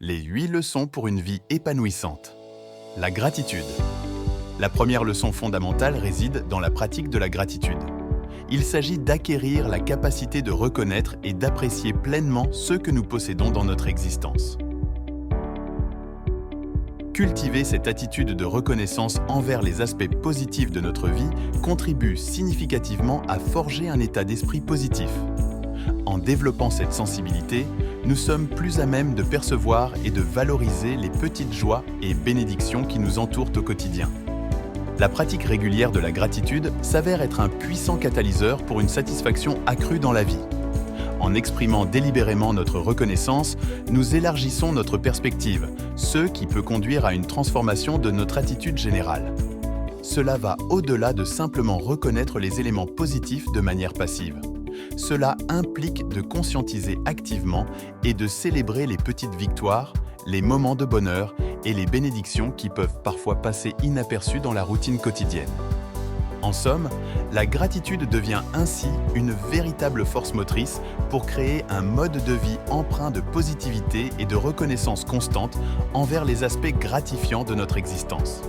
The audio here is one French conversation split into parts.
Les 8 leçons pour une vie épanouissante. La gratitude. La première leçon fondamentale réside dans la pratique de la gratitude. Il s'agit d'acquérir la capacité de reconnaître et d'apprécier pleinement ce que nous possédons dans notre existence. Cultiver cette attitude de reconnaissance envers les aspects positifs de notre vie contribue significativement à forger un état d'esprit positif. En développant cette sensibilité, nous sommes plus à même de percevoir et de valoriser les petites joies et bénédictions qui nous entourent au quotidien. La pratique régulière de la gratitude s'avère être un puissant catalyseur pour une satisfaction accrue dans la vie. En exprimant délibérément notre reconnaissance, nous élargissons notre perspective, ce qui peut conduire à une transformation de notre attitude générale. Cela va au-delà de simplement reconnaître les éléments positifs de manière passive. Cela implique de conscientiser activement et de célébrer les petites victoires, les moments de bonheur et les bénédictions qui peuvent parfois passer inaperçues dans la routine quotidienne. En somme, la gratitude devient ainsi une véritable force motrice pour créer un mode de vie empreint de positivité et de reconnaissance constante envers les aspects gratifiants de notre existence.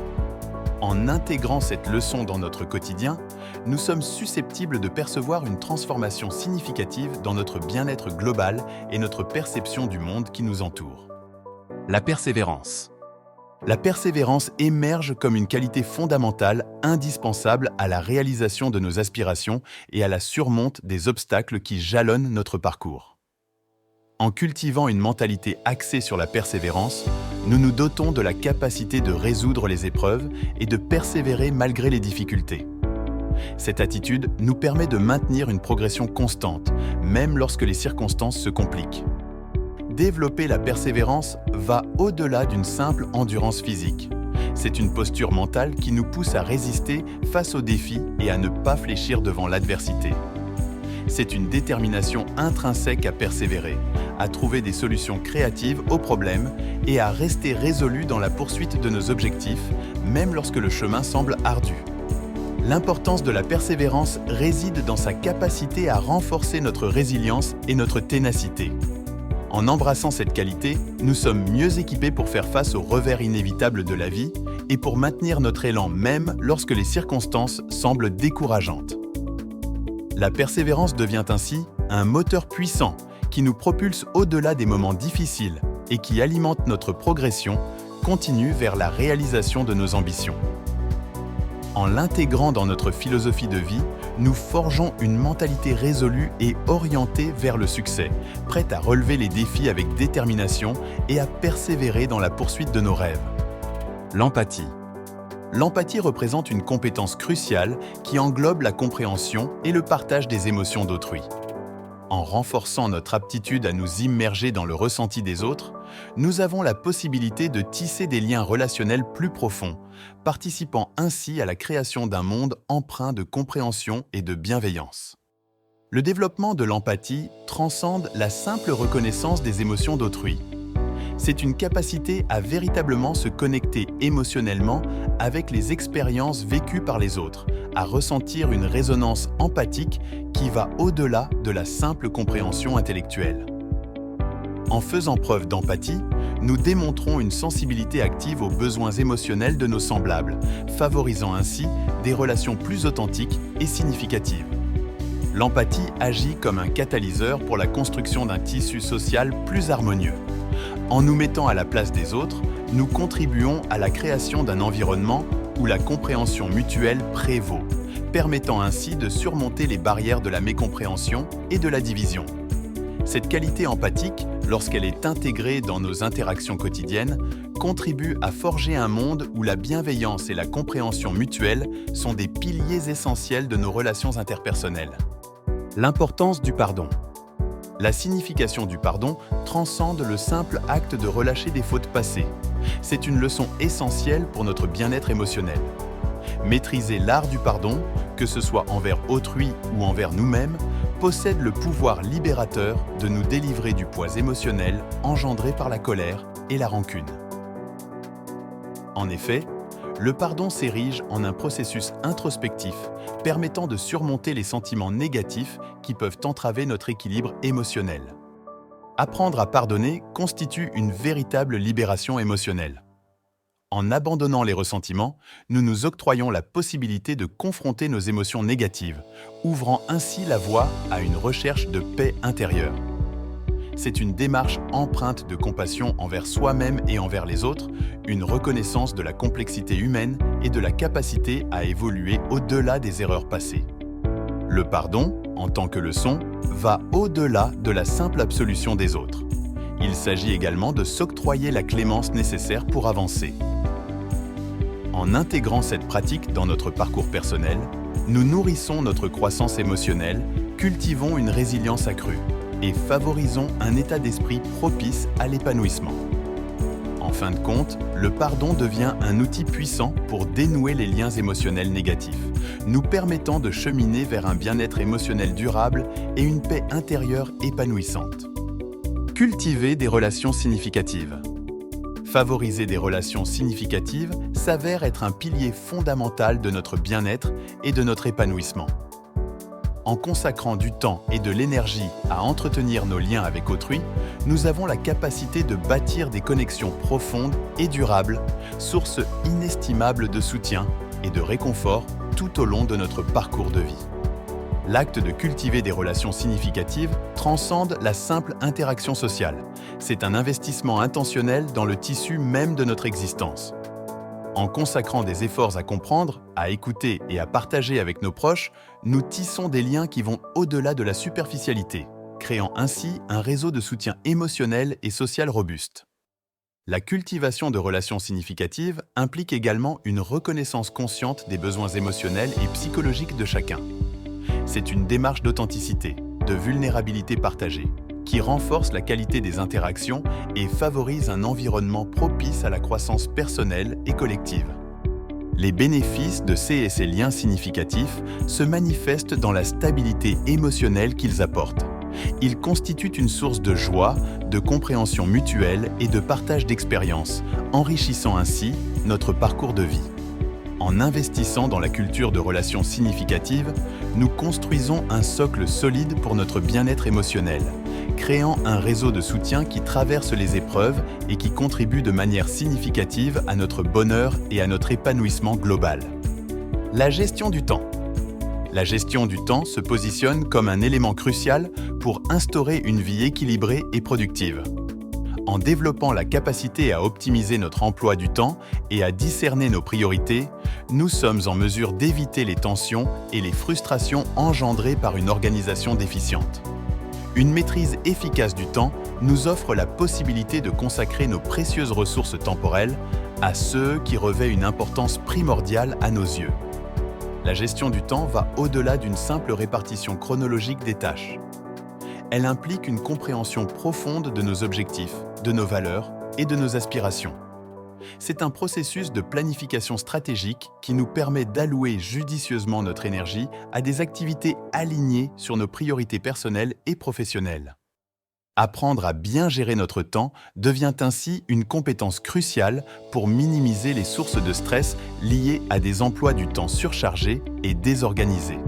En intégrant cette leçon dans notre quotidien, nous sommes susceptibles de percevoir une transformation significative dans notre bien-être global et notre perception du monde qui nous entoure. La persévérance. La persévérance émerge comme une qualité fondamentale, indispensable à la réalisation de nos aspirations et à la surmonte des obstacles qui jalonnent notre parcours. En cultivant une mentalité axée sur la persévérance, nous nous dotons de la capacité de résoudre les épreuves et de persévérer malgré les difficultés. Cette attitude nous permet de maintenir une progression constante, même lorsque les circonstances se compliquent. Développer la persévérance va au-delà d'une simple endurance physique. C'est une posture mentale qui nous pousse à résister face aux défis et à ne pas fléchir devant l'adversité. C'est une détermination intrinsèque à persévérer, à trouver des solutions créatives aux problèmes et à rester résolu dans la poursuite de nos objectifs, même lorsque le chemin semble ardu. L'importance de la persévérance réside dans sa capacité à renforcer notre résilience et notre ténacité. En embrassant cette qualité, nous sommes mieux équipés pour faire face aux revers inévitables de la vie et pour maintenir notre élan même lorsque les circonstances semblent décourageantes. La persévérance devient ainsi un moteur puissant qui nous propulse au-delà des moments difficiles et qui alimente notre progression continue vers la réalisation de nos ambitions. En l'intégrant dans notre philosophie de vie, nous forgeons une mentalité résolue et orientée vers le succès, prête à relever les défis avec détermination et à persévérer dans la poursuite de nos rêves. L'empathie. L'empathie représente une compétence cruciale qui englobe la compréhension et le partage des émotions d'autrui. En renforçant notre aptitude à nous immerger dans le ressenti des autres, nous avons la possibilité de tisser des liens relationnels plus profonds, participant ainsi à la création d'un monde empreint de compréhension et de bienveillance. Le développement de l'empathie transcende la simple reconnaissance des émotions d'autrui. C'est une capacité à véritablement se connecter émotionnellement avec les expériences vécues par les autres, à ressentir une résonance empathique qui va au-delà de la simple compréhension intellectuelle. En faisant preuve d'empathie, nous démontrons une sensibilité active aux besoins émotionnels de nos semblables, favorisant ainsi des relations plus authentiques et significatives. L'empathie agit comme un catalyseur pour la construction d'un tissu social plus harmonieux. En nous mettant à la place des autres, nous contribuons à la création d'un environnement où la compréhension mutuelle prévaut, permettant ainsi de surmonter les barrières de la mécompréhension et de la division. Cette qualité empathique, lorsqu'elle est intégrée dans nos interactions quotidiennes, contribue à forger un monde où la bienveillance et la compréhension mutuelle sont des piliers essentiels de nos relations interpersonnelles. L'importance du pardon. La signification du pardon transcende le simple acte de relâcher des fautes passées. C'est une leçon essentielle pour notre bien-être émotionnel. Maîtriser l'art du pardon, que ce soit envers autrui ou envers nous-mêmes, possède le pouvoir libérateur de nous délivrer du poids émotionnel engendré par la colère et la rancune. En effet, le pardon s'érige en un processus introspectif permettant de surmonter les sentiments négatifs qui peuvent entraver notre équilibre émotionnel. Apprendre à pardonner constitue une véritable libération émotionnelle. En abandonnant les ressentiments, nous nous octroyons la possibilité de confronter nos émotions négatives, ouvrant ainsi la voie à une recherche de paix intérieure. C'est une démarche empreinte de compassion envers soi-même et envers les autres, une reconnaissance de la complexité humaine et de la capacité à évoluer au-delà des erreurs passées. Le pardon, en tant que leçon, va au-delà de la simple absolution des autres. Il s'agit également de s'octroyer la clémence nécessaire pour avancer. En intégrant cette pratique dans notre parcours personnel, nous nourrissons notre croissance émotionnelle, cultivons une résilience accrue et favorisons un état d'esprit propice à l'épanouissement. En fin de compte, le pardon devient un outil puissant pour dénouer les liens émotionnels négatifs, nous permettant de cheminer vers un bien-être émotionnel durable et une paix intérieure épanouissante. Cultiver des relations significatives. Favoriser des relations significatives s'avère être un pilier fondamental de notre bien-être et de notre épanouissement. En consacrant du temps et de l'énergie à entretenir nos liens avec autrui, nous avons la capacité de bâtir des connexions profondes et durables, source inestimable de soutien et de réconfort tout au long de notre parcours de vie. L'acte de cultiver des relations significatives transcende la simple interaction sociale. C'est un investissement intentionnel dans le tissu même de notre existence. En consacrant des efforts à comprendre, à écouter et à partager avec nos proches, nous tissons des liens qui vont au-delà de la superficialité, créant ainsi un réseau de soutien émotionnel et social robuste. La cultivation de relations significatives implique également une reconnaissance consciente des besoins émotionnels et psychologiques de chacun. C'est une démarche d'authenticité, de vulnérabilité partagée, qui renforce la qualité des interactions et favorise un environnement propice à la croissance personnelle et collective. Les bénéfices de ces liens significatifs se manifestent dans la stabilité émotionnelle qu'ils apportent. Ils constituent une source de joie, de compréhension mutuelle et de partage d'expériences, enrichissant ainsi notre parcours de vie. En investissant dans la culture de relations significatives, nous construisons un socle solide pour notre bien-être émotionnel, créant un réseau de soutien qui traverse les épreuves et qui contribue de manière significative à notre bonheur et à notre épanouissement global. La gestion du temps. La gestion du temps se positionne comme un élément crucial pour instaurer une vie équilibrée et productive. En développant la capacité à optimiser notre emploi du temps et à discerner nos priorités, nous sommes en mesure d'éviter les tensions et les frustrations engendrées par une organisation déficiente. Une maîtrise efficace du temps nous offre la possibilité de consacrer nos précieuses ressources temporelles à ceux qui revêtent une importance primordiale à nos yeux. La gestion du temps va au-delà d'une simple répartition chronologique des tâches. Elle implique une compréhension profonde de nos objectifs, de nos valeurs et de nos aspirations. C'est un processus de planification stratégique qui nous permet d'allouer judicieusement notre énergie à des activités alignées sur nos priorités personnelles et professionnelles. Apprendre à bien gérer notre temps devient ainsi une compétence cruciale pour minimiser les sources de stress liées à des emplois du temps surchargés et désorganisés.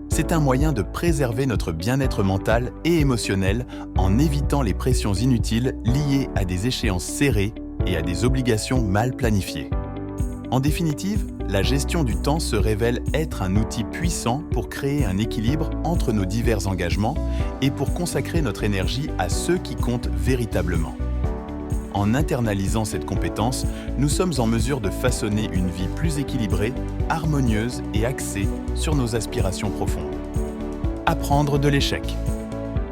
C'est un moyen de préserver notre bien-être mental et émotionnel en évitant les pressions inutiles liées à des échéances serrées et à des obligations mal planifiées. En définitive, la gestion du temps se révèle être un outil puissant pour créer un équilibre entre nos divers engagements et pour consacrer notre énergie à ceux qui comptent véritablement. En internalisant cette compétence, nous sommes en mesure de façonner une vie plus équilibrée, harmonieuse et axée sur nos aspirations profondes. Apprendre de l'échec.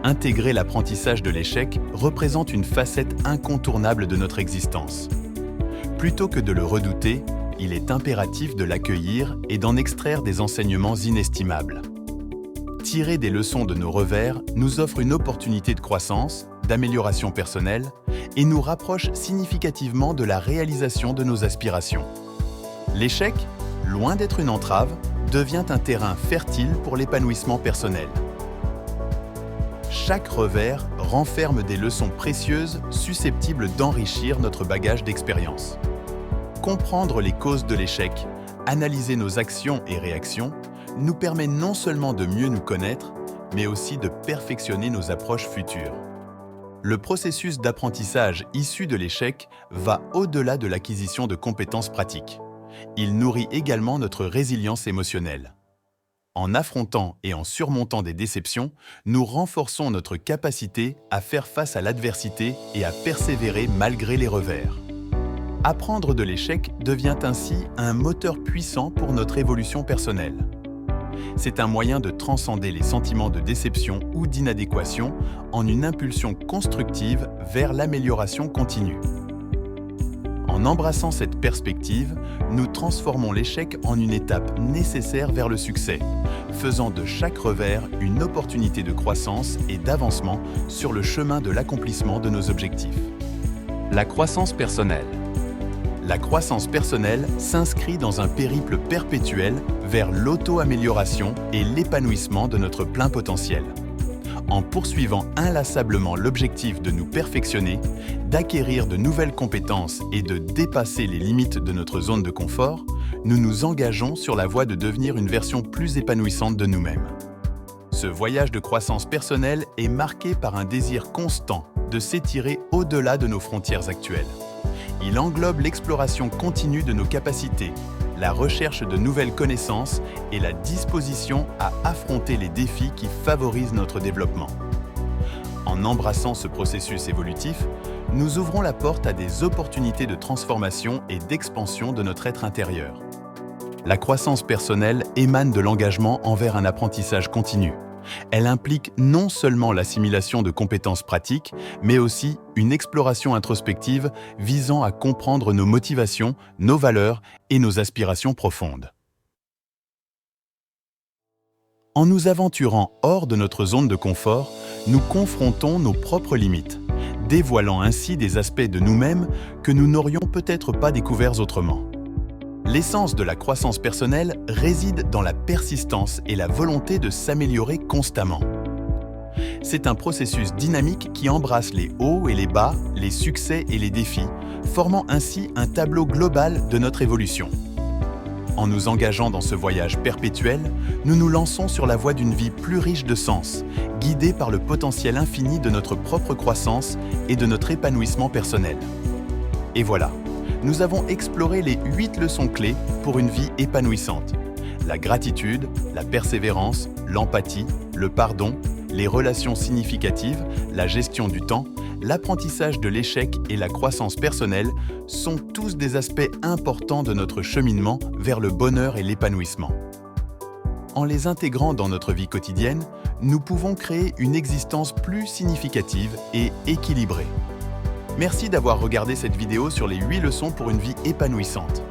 Intégrer l'apprentissage de l'échec représente une facette incontournable de notre existence. Plutôt que de le redouter, il est impératif de l'accueillir et d'en extraire des enseignements inestimables. Tirer des leçons de nos revers nous offre une opportunité de croissance, d'amélioration personnelle et nous rapproche significativement de la réalisation de nos aspirations. L'échec, loin d'être une entrave, devient un terrain fertile pour l'épanouissement personnel. Chaque revers renferme des leçons précieuses susceptibles d'enrichir notre bagage d'expérience. Comprendre les causes de l'échec, analyser nos actions et réactions, nous permet non seulement de mieux nous connaître, mais aussi de perfectionner nos approches futures. Le processus d'apprentissage issu de l'échec va au-delà de l'acquisition de compétences pratiques. Il nourrit également notre résilience émotionnelle. En affrontant et en surmontant des déceptions, nous renforçons notre capacité à faire face à l'adversité et à persévérer malgré les revers. Apprendre de l'échec devient ainsi un moteur puissant pour notre évolution personnelle. C'est un moyen de transcender les sentiments de déception ou d'inadéquation en une impulsion constructive vers l'amélioration continue. En embrassant cette perspective, nous transformons l'échec en une étape nécessaire vers le succès, faisant de chaque revers une opportunité de croissance et d'avancement sur le chemin de l'accomplissement de nos objectifs. La croissance personnelle. La croissance personnelle s'inscrit dans un périple perpétuel vers l'auto-amélioration et l'épanouissement de notre plein potentiel. En poursuivant inlassablement l'objectif de nous perfectionner, d'acquérir de nouvelles compétences et de dépasser les limites de notre zone de confort, nous nous engageons sur la voie de devenir une version plus épanouissante de nous-mêmes. Ce voyage de croissance personnelle est marqué par un désir constant de s'étirer au-delà de nos frontières actuelles. Il englobe l'exploration continue de nos capacités, la recherche de nouvelles connaissances et la disposition à affronter les défis qui favorisent notre développement. En embrassant ce processus évolutif, nous ouvrons la porte à des opportunités de transformation et d'expansion de notre être intérieur. La croissance personnelle émane de l'engagement envers un apprentissage continu. Elle implique non seulement l'assimilation de compétences pratiques, mais aussi une exploration introspective visant à comprendre nos motivations, nos valeurs et nos aspirations profondes. En nous aventurant hors de notre zone de confort, nous confrontons nos propres limites, dévoilant ainsi des aspects de nous-mêmes que nous n'aurions peut-être pas découverts autrement. L'essence de la croissance personnelle réside dans la persistance et la volonté de s'améliorer constamment. C'est un processus dynamique qui embrasse les hauts et les bas, les succès et les défis, formant ainsi un tableau global de notre évolution. En nous engageant dans ce voyage perpétuel, nous nous lançons sur la voie d'une vie plus riche de sens, guidée par le potentiel infini de notre propre croissance et de notre épanouissement personnel. Et voilà, nous avons exploré les 8 leçons clés pour une vie épanouissante. La gratitude, la persévérance, l'empathie, le pardon, les relations significatives, la gestion du temps, l'apprentissage de l'échec et la croissance personnelle sont tous des aspects importants de notre cheminement vers le bonheur et l'épanouissement. En les intégrant dans notre vie quotidienne, nous pouvons créer une existence plus significative et équilibrée. Merci d'avoir regardé cette vidéo sur les 8 leçons pour une vie épanouissante.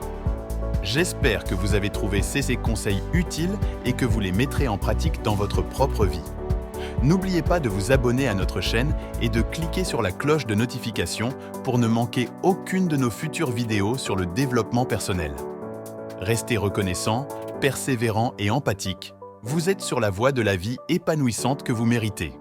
J'espère que vous avez trouvé ces conseils utiles et que vous les mettrez en pratique dans votre propre vie. N'oubliez pas de vous abonner à notre chaîne et de cliquer sur la cloche de notification pour ne manquer aucune de nos futures vidéos sur le développement personnel. Restez reconnaissant, persévérant et empathique. Vous êtes sur la voie de la vie épanouissante que vous méritez.